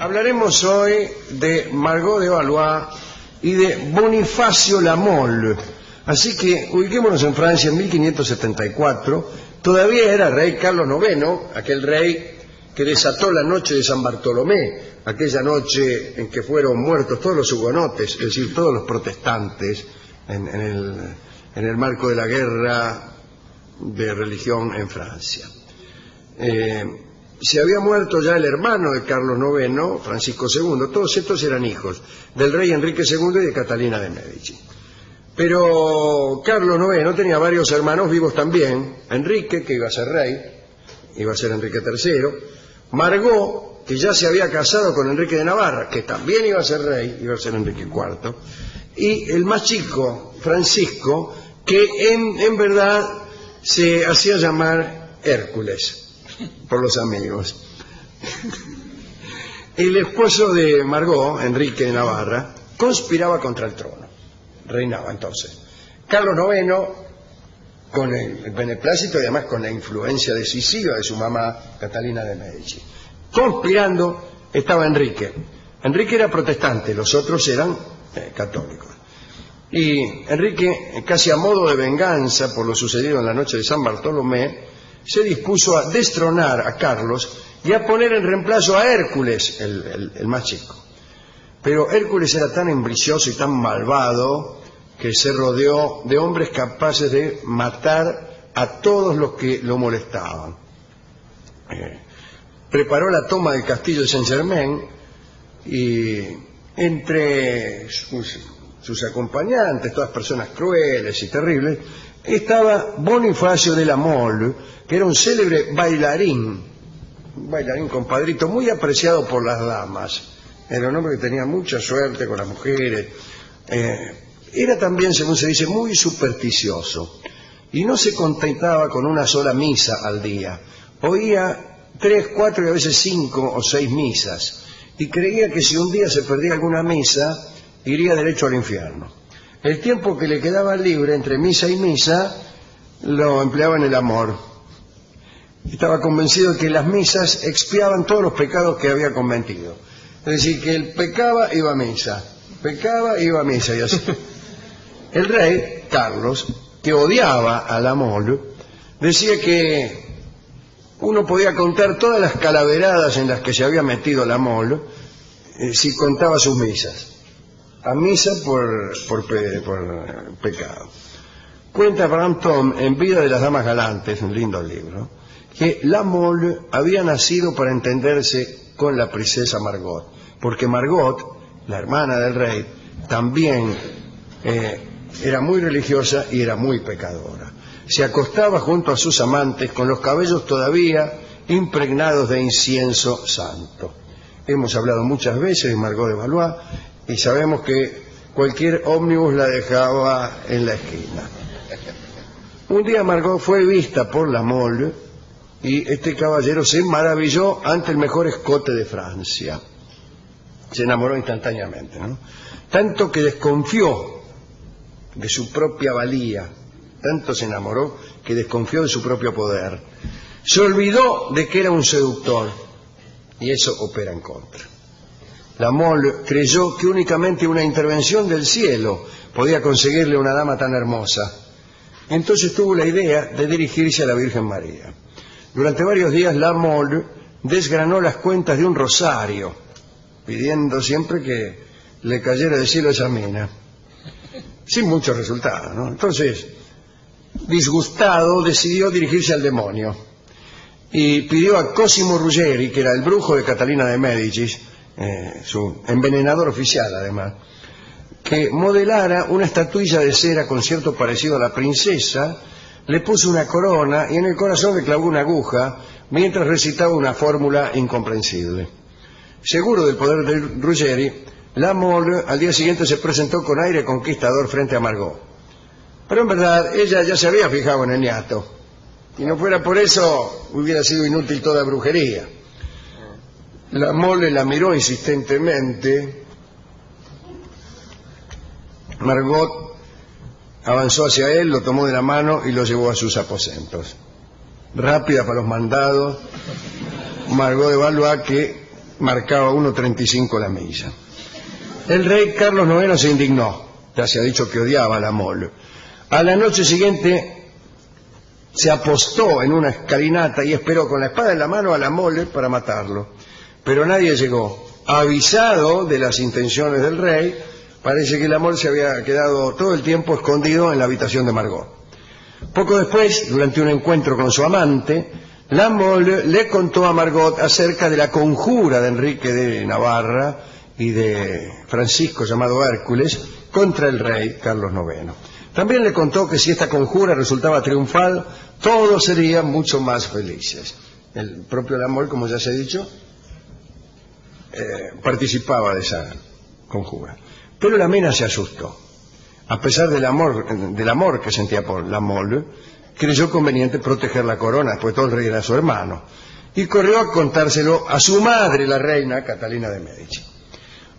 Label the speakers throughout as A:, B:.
A: Hablaremos hoy de Margot de Valois y de Bonifacio La Mole. Así que ubiquémonos en Francia en 1574. Todavía era rey Carlos IX, aquel rey que desató la noche de San Bartolomé, aquella noche en que fueron muertos todos los hugonotes, es decir, todos los protestantes, en el marco de la guerra de religión en Francia. Se había muerto ya el hermano de Carlos IX, Francisco II. Todos estos eran hijos del rey Enrique II y de Catalina de Medici. Pero Carlos IX tenía varios hermanos vivos también. Enrique, que iba a ser rey, iba a ser Enrique III. Margot, que ya se había casado con Enrique de Navarra, que también iba a ser rey, iba a ser Enrique IV. Y el más chico, Francisco, que en verdad se hacía llamar Hércules por los amigos. El esposo de Margot, Enrique de Navarra, conspiraba contra el trono. Reinaba entonces Carlos IX, con el beneplácito y además con la influencia decisiva de su mamá Catalina de Medici. Conspirando estaba Enrique. Enrique era protestante, los otros eran católicos. Y Enrique, casi a modo de venganza por lo sucedido en la noche de San Bartolomé, se dispuso a destronar a Carlos y a poner en reemplazo a Hércules, el más chico. Pero Hércules era tan ambicioso y tan malvado que se rodeó de hombres capaces de matar a todos los que lo molestaban. Preparó la toma del castillo de Saint-Germain y entre sus acompañantes, todas personas crueles y terribles, estaba Bonifacio de La Mole, que era un célebre bailarín, un bailarín compadrito, muy apreciado por las damas. Era un hombre que tenía mucha suerte con las mujeres. Era también, según se dice, muy supersticioso. Y no se contentaba con una sola misa al día. Oía 3, 4 y a veces 5 o 6 misas. Y creía que si un día se perdía alguna misa, iría derecho al infierno. El tiempo que le quedaba libre entre misa y misa lo empleaba en el amor. Estaba convencido de que las misas expiaban todos los pecados que había cometido. Es decir, que él pecaba, iba a misa, pecaba, iba a misa, y así. El rey, Carlos, que odiaba a La Mole, decía que uno podía contar todas las calaveradas en las que se había metido La Mole si contaba sus misas. A misa por pecado. Cuenta Brantôme en Vida de las Damas Galantes, un lindo libro, que La Mole había nacido para entenderse con la princesa Margot, porque Margot, la hermana del rey, también era muy religiosa y era muy pecadora. Se acostaba junto a sus amantes con los cabellos todavía impregnados de incienso santo. Hemos hablado muchas veces de Margot de Valois y sabemos que cualquier ómnibus la dejaba en la esquina. Un día Margot fue vista por La Mole y este caballero se maravilló ante el mejor escote de Francia. Se enamoró instantáneamente, ¿no? Tanto que desconfió de su propia valía, tanto se enamoró que desconfió de su propio poder. Se olvidó de que era un seductor y eso opera en contra. La Mole creyó que únicamente una intervención del cielo podía conseguirle una dama tan hermosa. Entonces tuvo la idea de dirigirse a la Virgen María. Durante varios días La Mole desgranó las cuentas de un rosario, pidiendo siempre que le cayera del cielo esa mina, sin mucho resultado, ¿no? Entonces, disgustado, decidió dirigirse al demonio y pidió a Cosimo Ruggeri, que era el brujo de Catalina de Medici, su envenenador oficial además, que modelara una estatuilla de cera con cierto parecido a la princesa, le puso una corona y en el corazón le clavó una aguja mientras recitaba una fórmula incomprensible. Seguro del poder de Ruggeri, La Mole al día siguiente se presentó con aire conquistador frente a Margot. Pero en verdad ella ya se había fijado en el niato, y no fuera por eso hubiera sido inútil toda brujería. La Mole la miró insistentemente. Margot avanzó hacia él, lo tomó de la mano y lo llevó a sus aposentos. Rápida para los mandados, Margot de Valois, que marcaba 1,35 la milla. El rey Carlos IX se indignó, ya se ha dicho que odiaba la mole. A la noche siguiente se apostó en una escalinata y esperó con la espada en la mano a la mole para matarlo, pero nadie llegó. Avisado de las intenciones del rey, parece que la mole se había quedado todo el tiempo escondido en la habitación de Margot. Poco después, durante un encuentro con su amante, la mole le contó a Margot acerca de la conjura de Enrique de Navarra y de Francisco, llamado Hércules, contra el rey Carlos IX. También le contó que si esta conjura resultaba triunfal, todos serían mucho más felices. El propio la mole, como ya se ha dicho, participaba de esa conjura. Pero la mena se asustó. A pesar del amor que sentía por la mole, creyó conveniente proteger la corona, pues todo el rey era su hermano, y corrió a contárselo a su madre, la reina Catalina de Medici.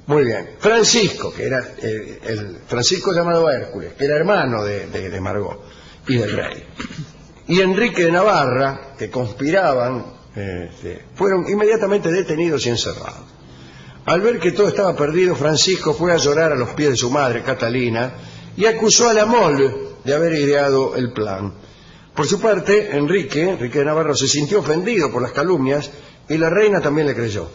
A: Muy bien. Francisco, que era el Francisco llamado Hércules, que era hermano de Margot y del rey, y Enrique de Navarra, que conspiraban, fueron inmediatamente detenidos y encerrados. Al ver que todo estaba perdido, Francisco fue a llorar a los pies de su madre, Catalina, y acusó a la mole de haber ideado el plan. Por su parte, Enrique de Navarra se sintió ofendido por las calumnias y la reina también le creyó.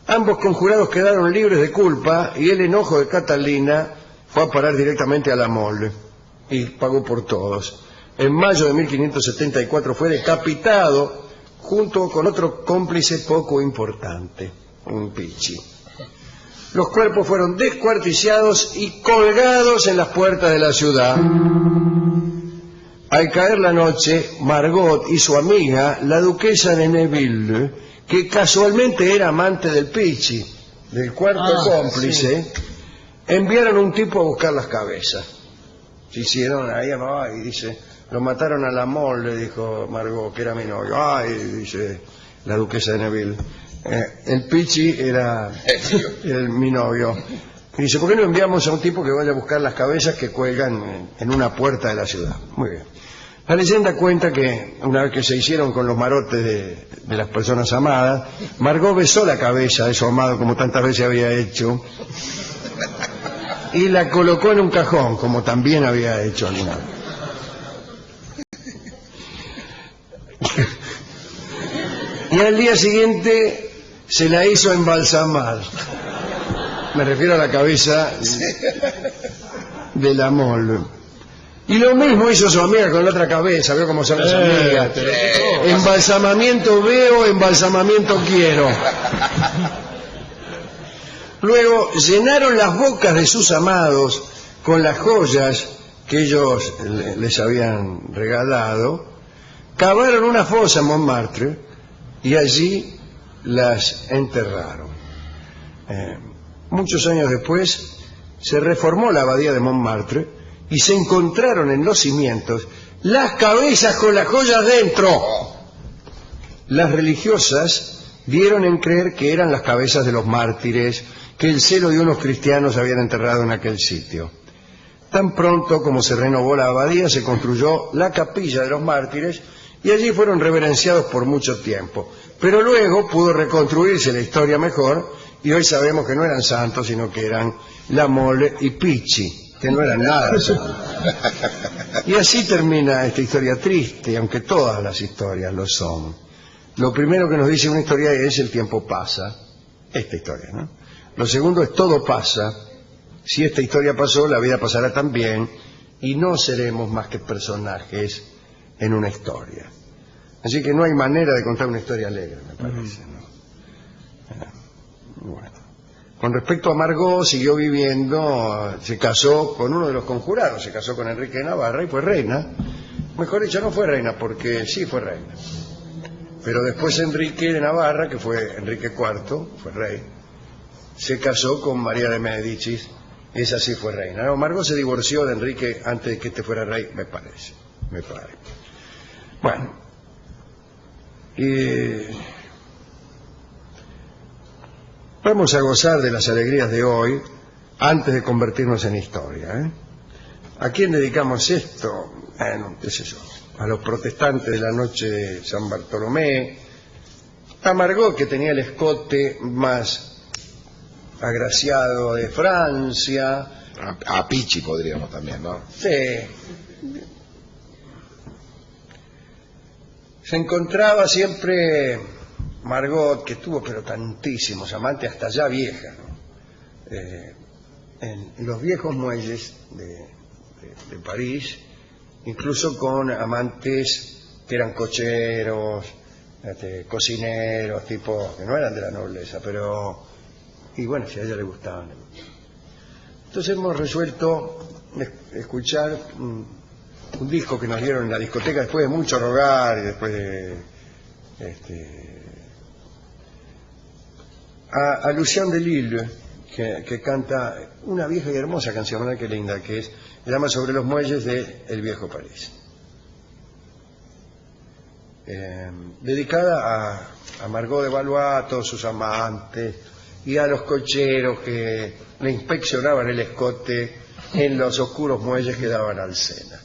A: Ambos conjurados quedaron libres de culpa y el enojo de Catalina fue a parar directamente a la mole y pagó por todos. En mayo de 1574 fue decapitado junto con otro cómplice poco importante, un pichi. Los cuerpos fueron descuartizados y colgados en las puertas de la ciudad. Al caer la noche, Margot y su amiga, la duquesa de Neville, que casualmente era amante del pichi, del cuarto cómplice, sí, enviaron un tipo a buscar las cabezas. Se hicieron ahí, y dice, lo mataron a la mole, dijo Margot, que era mi novio. Ay, dice la duquesa de Neville. El pichi era mi novio. Y dice, ¿por qué no enviamos a un tipo que vaya a buscar las cabezas que cuelgan en una puerta de la ciudad? Muy bien. La leyenda cuenta que una vez que se hicieron con los marotes de las personas amadas, Margot besó la cabeza de su amado como tantas veces había hecho y la colocó en un cajón como también había hecho alguna vez. Y al día siguiente se la hizo embalsamar. Me refiero a la cabeza de la mole. Y lo mismo hizo su amiga con la otra cabeza, veo cómo son las amigas. Embalsamamiento veo, embalsamamiento quiero. Luego llenaron las bocas de sus amados con las joyas que ellos les habían regalado, cavaron una fosa en Montmartre y allí las enterraron. Muchos años después se reformó la abadía de Montmartre y se encontraron en los cimientos las cabezas con las joyas dentro. Las religiosas dieron en creer que eran las cabezas de los mártires que el celo de unos cristianos habían enterrado en aquel sitio. Tan pronto como se renovó la abadía, se construyó la capilla de los mártires y allí fueron reverenciados por mucho tiempo. Pero luego pudo reconstruirse la historia mejor y hoy sabemos que no eran santos, sino que eran la mole y pichi, que no eran nada. Y así termina esta historia triste, aunque todas las historias lo son. Lo primero que nos dice una historia es el tiempo pasa, esta historia, ¿no? Lo segundo es todo pasa, si esta historia pasó, la vida pasará también, y no seremos más que personajes en una historia. Así que no hay manera de contar una historia alegre, me parece, ¿no? Bueno. Con respecto a Margot, siguió viviendo, se casó con uno de los conjurados, se casó con Enrique de Navarra y fue reina. Mejor dicho, no fue reina, porque sí fue reina. Pero después Enrique de Navarra, que fue Enrique IV, fue rey, se casó con María de Medici, esa sí fue reina. No, Margot se divorció de Enrique antes de que este fuera rey, me parece. Bueno, vamos a gozar de las alegrías de hoy antes de convertirnos en historia, ¿A quién dedicamos esto? Bueno, qué sé yo, a los protestantes de la noche de San Bartolomé, a Margot, que tenía el escote más agraciado de Francia.
B: A Pichi podríamos también, ¿no?
A: Sí. Se encontraba siempre Margot, que tuvo pero tantísimos amantes, hasta ya vieja, ¿no? En los viejos muelles de París, incluso con amantes que eran cocheros, cocineros, tipo que no eran de la nobleza, pero y bueno, si a ella le gustaban. Entonces hemos resuelto escuchar un disco que nos dieron en la discoteca después de mucho rogar y después de a Lucien Delille, que canta una vieja y hermosa canción, ¿verdad? Qué linda que es, se llama Sobre los muelles de El Viejo París, dedicada a Margot de Valois, a todos sus amantes y a los cocheros que le inspeccionaban el escote en los oscuros muelles que daban al Sena.